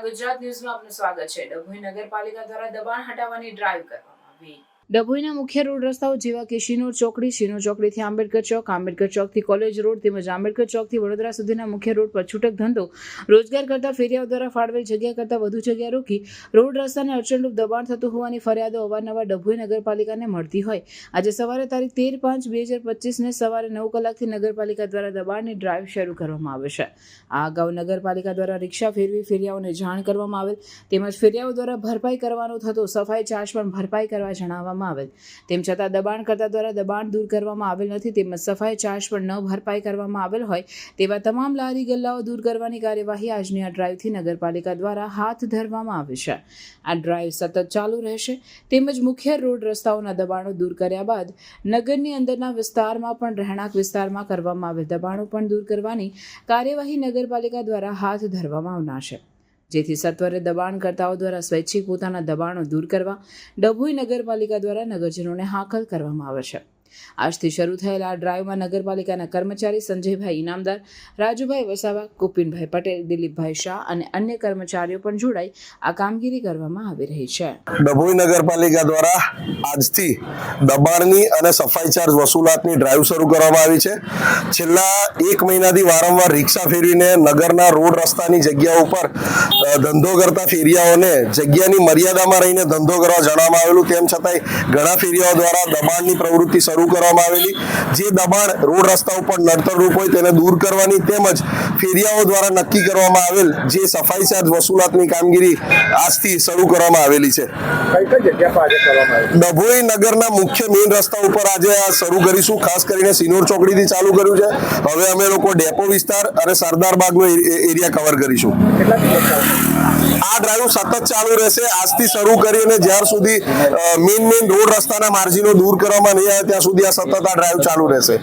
ગુજરાત ન્યૂઝમાં આપનું સ્વાગત છે। ડભોઈ નગરપાલિકા દ્વારા દબાણ હટાવવાની ડ્રાઈવ કરવામાં આવી। ડભોઈના મુખ્ય રોડ રસ્તાઓ જેવા કે શિનોર ચોકડીથી આંબેડકર ચોકથી કોલેજ રોડ તેમજ આંબેડકર ચોકથી વડોદરા સુધીના મુખ્ય રોડ પર છૂટક ધંધો રોજગાર કરતા ફેરિયાઓ દ્વારા ફાળવેલ જગ્યા કરતાં વધુ જગ્યા રોકી રોડ રસ્તાને અડચણરૂપ દબાણ થતું હોવાની ફરિયાદો અવારનવાર ડભોઈ નગરપાલિકાને મળતી હોય આજે સવારે તારીખ 13/5/2025ને સવારે 9 કલાકથી નગરપાલિકા દ્વારા દબાણની ડ્રાઈવ શરૂ કરવામાં આવે છે। આ અગાઉ નગરપાલિકા દ્વારા રિક્ષા ફેરવી ફેરિયાઓને જાણ કરવામાં આવેલ તેમજ ફેરિયાઓ દ્વારા ભરપાઈ કરવાનો થતો સફાઈ ચાર્જ પણ ભરપાઈ કરવા જણાવવામાં આવેલ તેમ છતાં દબાણકર્તા દ્વારા દબાણ દૂર કરવામાં આવેલ નથી તેમજ સફાઈ ચાર્જ પણ ન ભરપાઈ કરવામાં આવેલ હોય તેવા તમામ લારી ગલ્લાઓ દૂર કરવાની કાર્યવાહી આજની આ ડ્રાઈવથી નગરપાલિકા દ્વારા હાથ ધરવામાં આવી છે। આ ડ્રાઈવ સતત ચાલુ રહેશે તેમજ મુખ્ય રોડ રસ્તાઓના દબાણો દૂર કર્યા બાદ નગરની અંદરના વિસ્તારમાં પણ રહેણાંક વિસ્તારમાં કરવામાં આવેલ દબાણો પણ દૂર કરવાની કાર્યવાહી નગરપાલિકા દ્વારા હાથ ધરવામાં આવનાર છે જેથી સત્વરે દબાણકર્તાઓ દ્વારા સ્વૈચ્છિક પોતાના દબાણો દૂર કરવા ડભોઈ નગરપાલિકા દ્વારા નગરજનોને હાકલ કરવામાં આવે છે। આજથી શરૂ થયેલા આ ડ્રાઈવમાં નગરપાલિકાના કર્મચારી સંજયભાઈ ઇનામદાર, રાજુભાઈ વસાવા, કુપિનભાઈ પટેલ, દિલીપભાઈ શાહ અને અન્ય કર્મચારીઓ પણ જોડાઈ આ કામગીરી કરવામાં આવી રહી છે। ડભોઈ નગરપાલિકા દ્વારા આજથી દબાણની અને સફાઈ ચાર્જ વસૂલાતની ડ્રાઈવ શરૂ કરવામાં આવી છે। છેલ્લા 1 મહિનાથી વારંવાર રિક્ષા ફેરવીને નગરના રોડ રસ્તાની જગ્યા ઉપર ધંધો કરતા ફેરિયાઓને જગ્યાની મર્યાદામાં રહીને ધંધો કરવા જણાવવામાં આવેલું તેમ છતાંય ઘણા ફેરિયાઓ દ્વારા દબાણની પ્રવૃત્તિ શરૂ કરવામાં આવેલી જે દબાણ રોડ રસ્તા ઉપર નડતરરૂપ હોય તેને દૂર કરવાની તેમજ ફેરિયાઓ દ્વારા નક્કી કરવામાં આવેલ જે સફાઈ ચાર્જ વસૂલાતની કામગીરી આજથી શરૂ કરવામાં આવેલી છે। ડભોઈ નગરના મુખ્ય મેઇન રસ્તા ઉપર આજે આ શરૂ કરીશું। ખાસ કરીને સિનોર ચોકડીથી ચાલુ કર્યું છે। હવે અમે લોકો ડેપો વિસ્તાર અને સરદાર બાગનો એરિયા કવર કરીશું। આ ડ્રાઈવ સતત ચાલુ રહેશે આજથી શરૂ કરી અને જ્યાર સુધી મેઇન રોડ રસ્તાના માર્જિનો દૂર કરવામાં નહીં આવે ત્યાં સુધી આ સતત આ ડ્રાઈવ ચાલુ રહેશે।